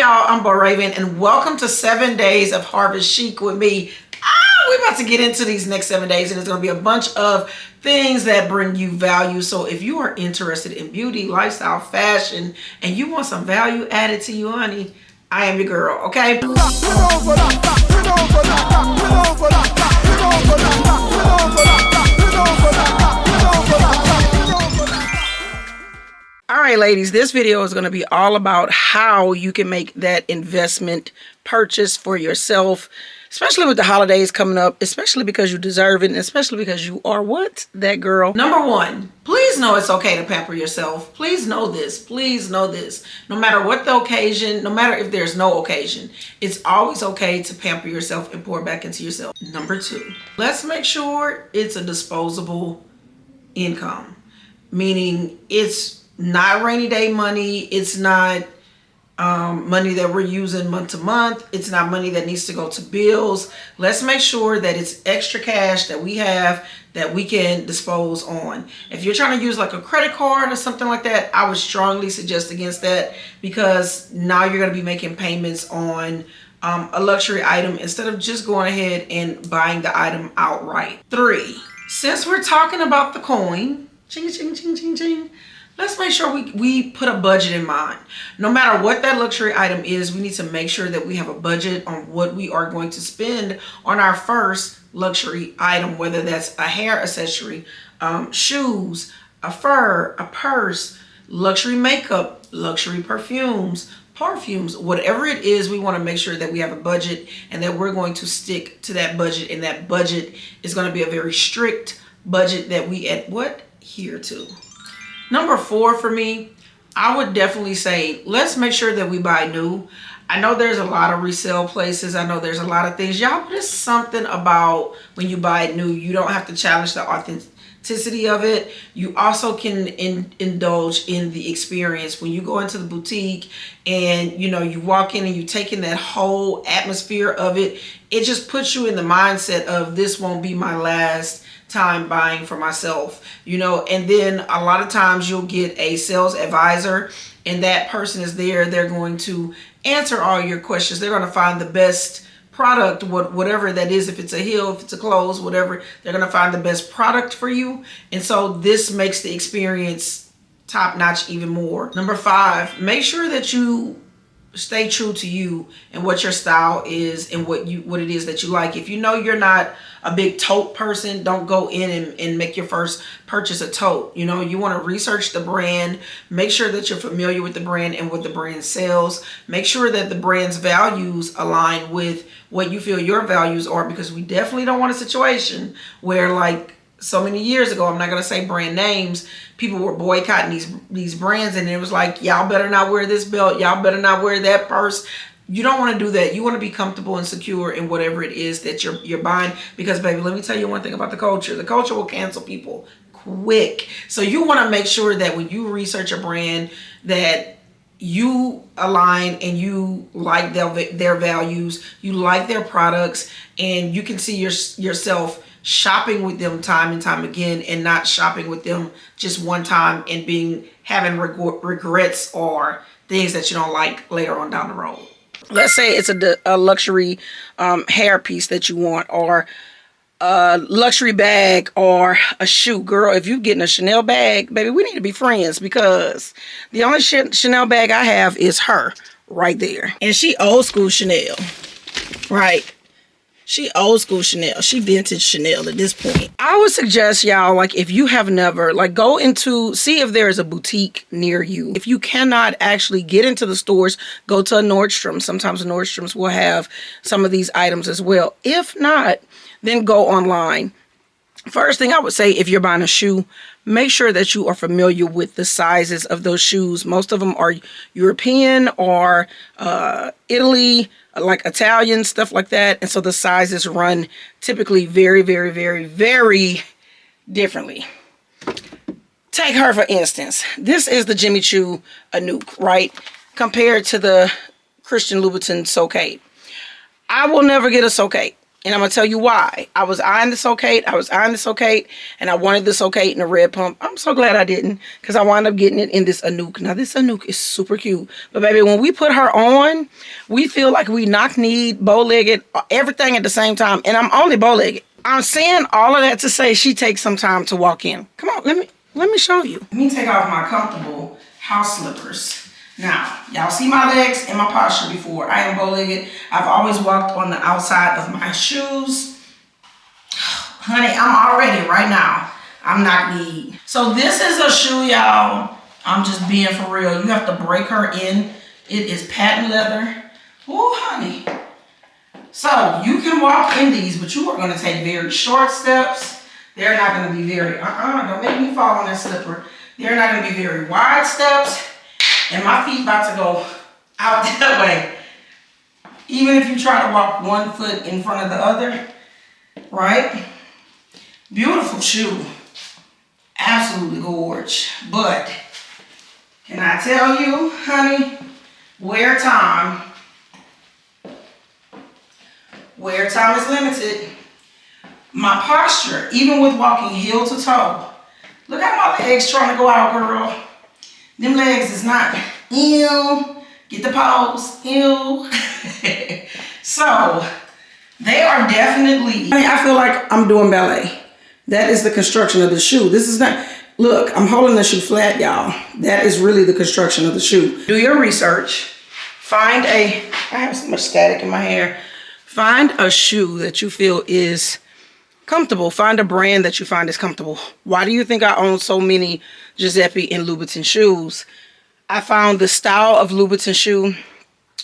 y'all, I'm Beau-daes and welcome to 7 days of Harvest Chic with me. We're about to get into these next 7 days and it's going to be a bunch of things that bring you value. So if you are interested in beauty, lifestyle, fashion, and you want some value added to you, honey, I am your girl, okay? All right, ladies, this video is going to be all about how you can make that investment purchase for yourself, especially with the holidays coming up, especially because you deserve it, and especially because you are what? That girl. Number one, please know it's okay to pamper yourself. Please know this. Please know this. No matter what the occasion, no matter if there's no occasion, it's always okay to pamper yourself and pour back into yourself. Number two, let's make sure it's a disposable income, meaning it's not rainy day money. It's not money that we're using month to month. It's not money that needs to go to bills. Let's make sure that it's extra cash that we have that we can dispose on. If you're trying to use like a credit card or something like that, I would strongly suggest against that, because now you're going to be making payments on a luxury item instead of just going ahead and buying the item outright. Three, since we're talking about the coin, ching, ching, ching, ching, ching, let's make sure we put a budget in mind. No matter what that luxury item is, we need to make sure that we have a budget on what we are going to spend on our first luxury item, whether that's a hair accessory, shoes, a fur, a purse, luxury makeup, luxury perfumes, whatever it is. We want to make sure that we have a budget and that we're going to stick to that budget, and that budget is going to be a very strict budget that we adhere to. Number four for me, I would definitely say let's make sure that we buy new. I know there's a lot of resale places. I know there's a lot of things, y'all, but there's something about when you buy it new, you don't have to challenge the authenticity of it. You also can indulge in the experience. When you go into the boutique and you walk in and you take in that whole atmosphere of it, it just puts you in the mindset of this won't be my last time buying for myself, and then a lot of times you'll get a sales advisor and that person is there. They're going to answer all your questions. They're going to find the best product, whatever that is. If it's a heel, if it's a clothes, whatever, they're going to find the best product for you. And so this makes the experience top notch even more. Number five, make sure that you stay true to you and what your style is and what it is that you like. If you know you're not a big tote person, don't go in and make your first purchase a tote. You want to research the brand, make sure that you're familiar with the brand and what the brand sells. Make sure that the brand's values align with what you feel your values are, because we definitely don't want a situation where, like so many years ago, I'm not going to say brand names, people were boycotting these brands, and it was like, y'all better not wear this belt, y'all better not wear that purse. You don't want to do that. You want to be comfortable and secure in whatever it is that you're buying, because baby, let me tell you one thing about the culture. The culture will cancel people quick. So you want to make sure that when you research a brand that you align and you like their values, you like their products, and you can see yourself shopping with them time and time again, and not shopping with them just one time and having regrets or things that you don't like later on down the road. Let's say it's a luxury hair piece that you want, or a luxury bag, or a shoe. Girl, if you're getting a Chanel bag, baby, we need to be friends, because the only Chanel bag I have is her right there. And she old school Chanel, right? She old school Chanel. She vintage Chanel at this point. I would suggest y'all, like, if you have never, go see if there is a boutique near you. If you cannot actually get into the stores, go to a Nordstrom. Sometimes Nordstroms will have some of these items as well. If not, then go online. First thing I would say, if you're buying a shoe, make sure that you are familiar with the sizes of those shoes. Most of them are European or Italy, like Italian, stuff like that. And so the sizes run typically very, very, very, very differently. Take her for instance. This is the Jimmy Choo Anouk, right? Compared to the Christian Louboutin Socate. I will never get a Socate. And I'm going to tell you why. I was eyeing the Socate. And I wanted the Socate in a red pump. I'm so glad I didn't, because I wound up getting it in this Anouk. Now, this Anouk is super cute. But, baby, when we put her on, we feel like we knock-kneed, bow-legged, everything at the same time. And I'm only bow-legged. I'm saying all of that to say she takes some time to walk in. Come on, let me show you. Let me take off my comfortable house slippers. Now, y'all see my legs and my posture before. I am bow-legged. I've always walked on the outside of my shoes. Honey, I'm already right now. I'm knock-kneed. So this is a shoe, y'all. I'm just being for real. You have to break her in. It is patent leather. Oh, honey. So you can walk in these, but you are going to take very short steps. They're not going to be very, don't make me fall on that slipper. They're not going to be very wide steps. And my feet about to go out that way. Even if you try to walk one foot in front of the other, right? Beautiful shoe. Absolutely gorgeous. But can I tell you, honey, wear time is limited. My posture, even with walking heel to toe. Look at my legs trying to go out, girl. Them legs is not, ew. Get the pose, ew. So, they are definitely, I feel like I'm doing ballet. That is the construction of the shoe. This is not, look, I'm holding the shoe flat, y'all. That is really the construction of the shoe. Do your research. Find I have so much static in my hair. Find a shoe that you feel is comfortable. Find a brand that you find is comfortable. Why do you think I own so many Giuseppe and Louboutin shoes? I found the style of Louboutin shoe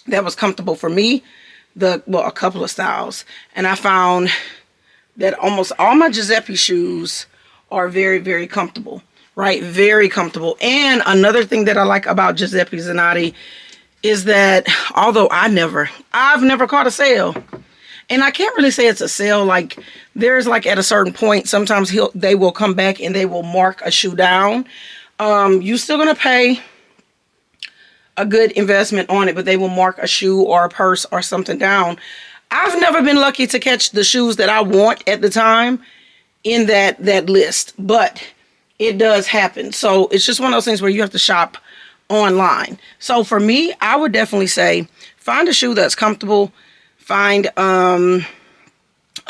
that was comfortable for me. A couple of styles. And I found that almost all my Giuseppe shoes are very, very comfortable. Right? Very comfortable. And another thing that I like about Giuseppe Zanotti is that although I've never caught a sale. And I can't really say it's a sale. Like, there's like at a certain point, sometimes they will come back and they will mark a shoe down. You're still going to pay a good investment on it, but they will mark a shoe or a purse or something down. I've never been lucky to catch the shoes that I want at the time in that list, but it does happen. So it's just one of those things where you have to shop online. So for me, I would definitely say find a shoe that's comfortable. Find a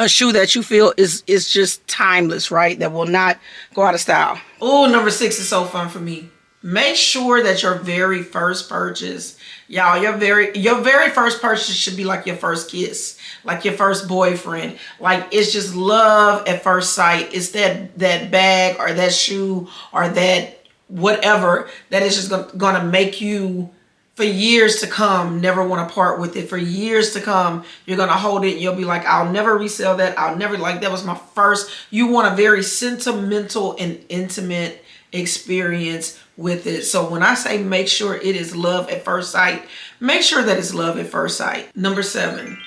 shoe that you feel is just timeless, right? That will not go out of style. Oh, number 6 is so fun for me. Make sure that your very first purchase, y'all, your very first purchase should be like your first kiss, like your first boyfriend. Like, it's just love at first sight. It's that bag or that shoe or that whatever that is just gonna make you, for years to come, never want to part with it. For years to come, you're going to hold it and you'll be like, I'll never resell that. I'll never, like, that was my first. You want a very sentimental and intimate experience with it. So when I say make sure it is love at first sight, make sure that it's love at first sight. Number 7,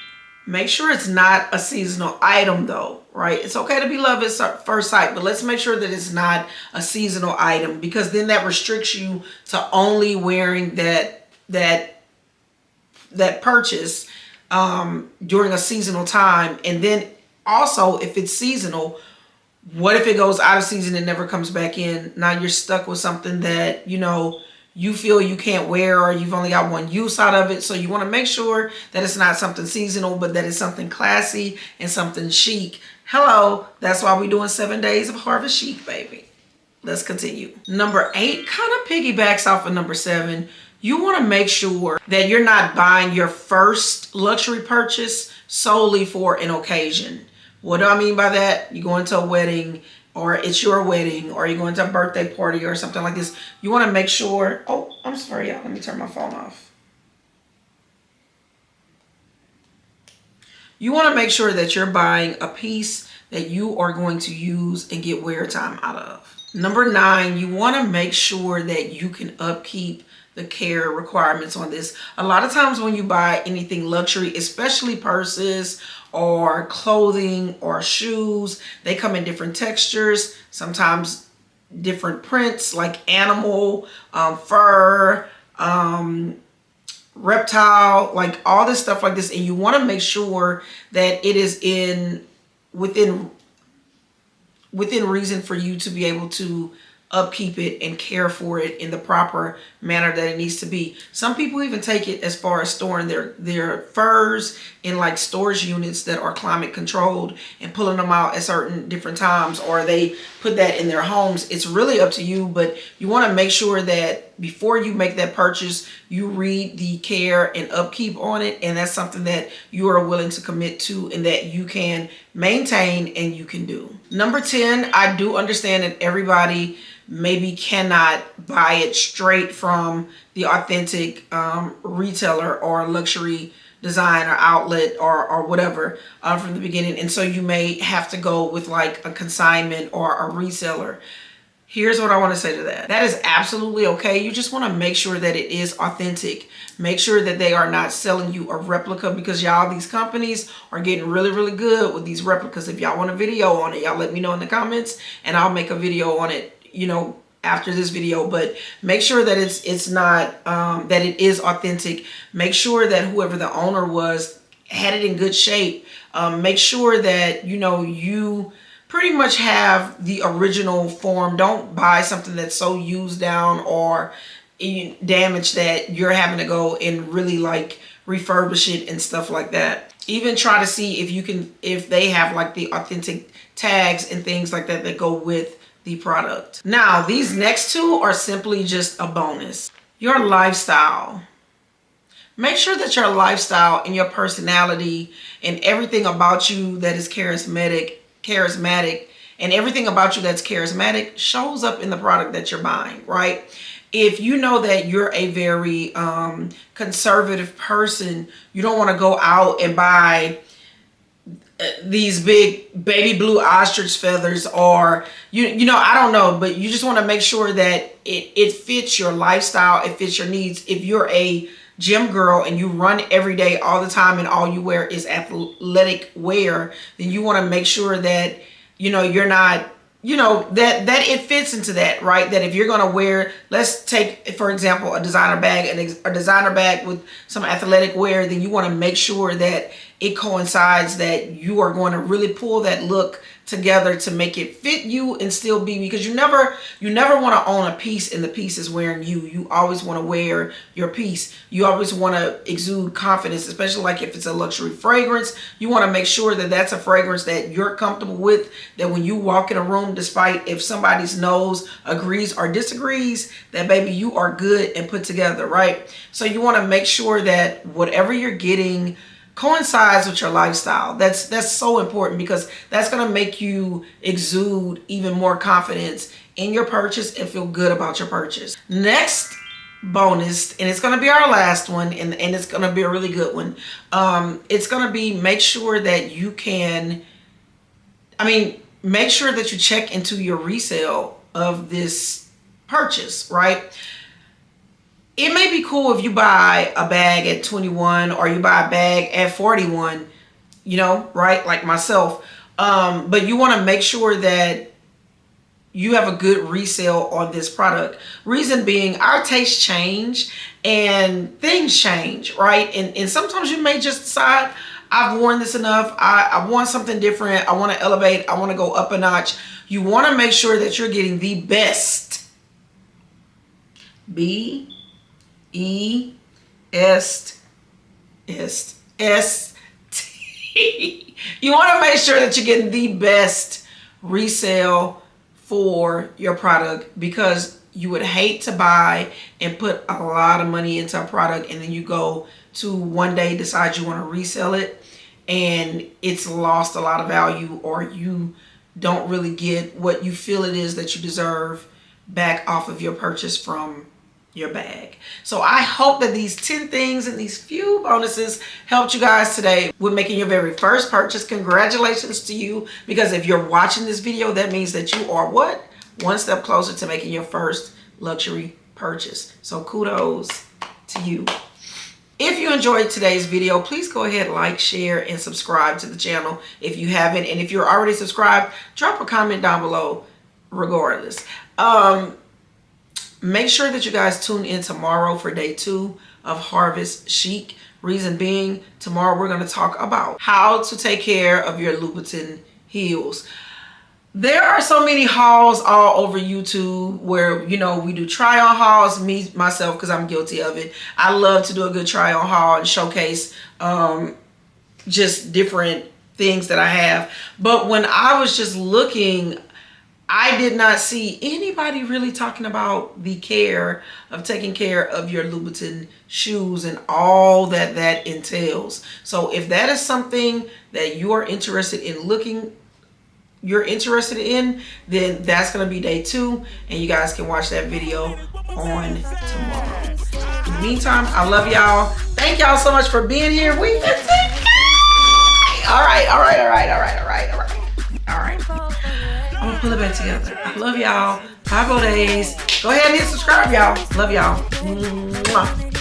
make sure it's not a seasonal item though, right? It's okay to be love at first sight, but let's make sure that it's not a seasonal item, because then that restricts you to only wearing that purchase during a seasonal time. And then also, if it's seasonal, what if it goes out of season and never comes back in? Now you're stuck with something that, you know, you feel you can't wear, or you've only got one use out of it. So you want to make sure that it's not something seasonal, but that it's something classy and something chic. Hello, that's why we're doing 7 days of Harvest Chic, baby. Let's continue. Number 8 kind of piggybacks off of number 7. You want to make sure that you're not buying your first luxury purchase solely for an occasion. What do I mean by that? You go into a wedding, or it's your wedding, or you're going to a birthday party or something like this. You want to make sure, oh, I'm sorry, y'all. Let me turn my phone off. You want to make sure that you're buying a piece that you are going to use and get wear time out of. Number 9, you want to make sure that you can upkeep the care requirements on this. A lot of times when you buy anything luxury, especially purses or clothing or shoes, they come in different textures, sometimes different prints like animal, fur, reptile, like all this stuff like this, and you want to make sure that it is within reason for you to be able to upkeep it and care for it in the proper manner that it needs to be. Some people even take it as far as storing their furs in like storage units that are climate controlled and pulling them out at certain different times, or they put that in their homes. It's really up to you, but you want to make sure that before you make that purchase, you read the care and upkeep on it, and that's something that you are willing to commit to and that you can maintain and you can do. Number 10, I do understand that everybody maybe cannot buy it straight from the authentic retailer or luxury design or outlet or whatever from the beginning, and so you may have to go with like a consignment or a reseller. Here's what I want to say to that. That is absolutely okay. You just want to make sure that it is authentic. Make sure that they are not selling you a replica, because y'all, these companies are getting really, really good with these replicas. If y'all want a video on it, y'all let me know in the comments and I'll make a video on it, you know, after this video. But make sure that it's not, that it is authentic. Make sure that whoever the owner was had it in good shape. Make sure that, you know, you pretty much have the original form. Don't buy something that's so used down or damaged that you're having to go and really like refurbish it and stuff like that. Even try to see if they have like the authentic tags and things like that that go with the product. Now, these next two are simply just a bonus. Your lifestyle. Make sure that your lifestyle and your personality and everything about you that is charismatic, and everything about you that's charismatic shows up in the product that you're buying, right? If you know that you're a very conservative person, you don't want to go out and buy these big baby blue ostrich feathers, or you know, I don't know, but you just want to make sure that it fits your lifestyle, it fits your needs. If you're a gym girl and you run every day all the time and all you wear is athletic wear, then you want to make sure that, you know, you're not, you know, that it fits into that, right? That if you're going to wear, let's take, for example, a designer bag and a designer bag with some athletic wear, then you want to make sure that it coincides, that you are going to really pull that look together to make it fit you and still be, because you never want to own a piece and the piece is wearing you. You always want to wear your piece. You always want to exude confidence, especially like if it's a luxury fragrance. You want to make sure that that's a fragrance that you're comfortable with, that when you walk in a room, despite if somebody's nose agrees or disagrees, that baby, you are good and put together, right? So you want to make sure that whatever you're getting coincides with your lifestyle. That's so important, because that's going to make you exude even more confidence in your purchase and feel good about your purchase. Next bonus, and it's going to be our last one, and it's going to be a really good one. It's going to be, make sure that you make sure that you check into your resale of this purchase, right? It may be cool if you buy a bag at 21 or you buy a bag at 41, you know, right? Like myself. But you want to make sure that you have a good resale on this product. Reason being, our tastes change and things change, right? And sometimes you may just decide, I've worn this enough. I want something different. I want to elevate. I want to go up a notch. You want to make sure that you're getting the best. B-E-S-T. You want to make sure that you're getting the best resale for your product, because you would hate to buy and put a lot of money into a product and then you go to one day decide you want to resell it and it's lost a lot of value, or you don't really get what you feel it is that you deserve back off of your purchase from your bag. So I hope that these 10 things and these few bonuses helped you guys today with making your very first purchase. Congratulations to you, because if you're watching this video, that means that you are what? One step closer to making your first luxury purchase. So kudos to you. If you enjoyed today's video, please go ahead, like, share, and subscribe to the channel if you haven't. And if you're already subscribed, drop a comment down below regardless. Make sure that you guys tune in tomorrow for day 2 of Harvest Chic. Reason being, tomorrow we're going to talk about how to take care of your Louboutin heels. There are so many hauls all over YouTube where, you know, we do try on hauls. Me, myself, because I'm guilty of it. I love to do a good try on haul and showcase just different things that I have. But when I was just looking, I did not see anybody really talking about the care of taking care of your Louboutin shoes and all that that entails. So if that is something that you are interested in then that's going to be day 2, and you guys can watch that video on tomorrow. In the meantime, I love y'all. Thank y'all so much for being here. We've been all right. I'm gonna pull it back together. I love y'all. Bye, Beau-daes. Go ahead and hit subscribe, y'all. Love y'all. Mwah.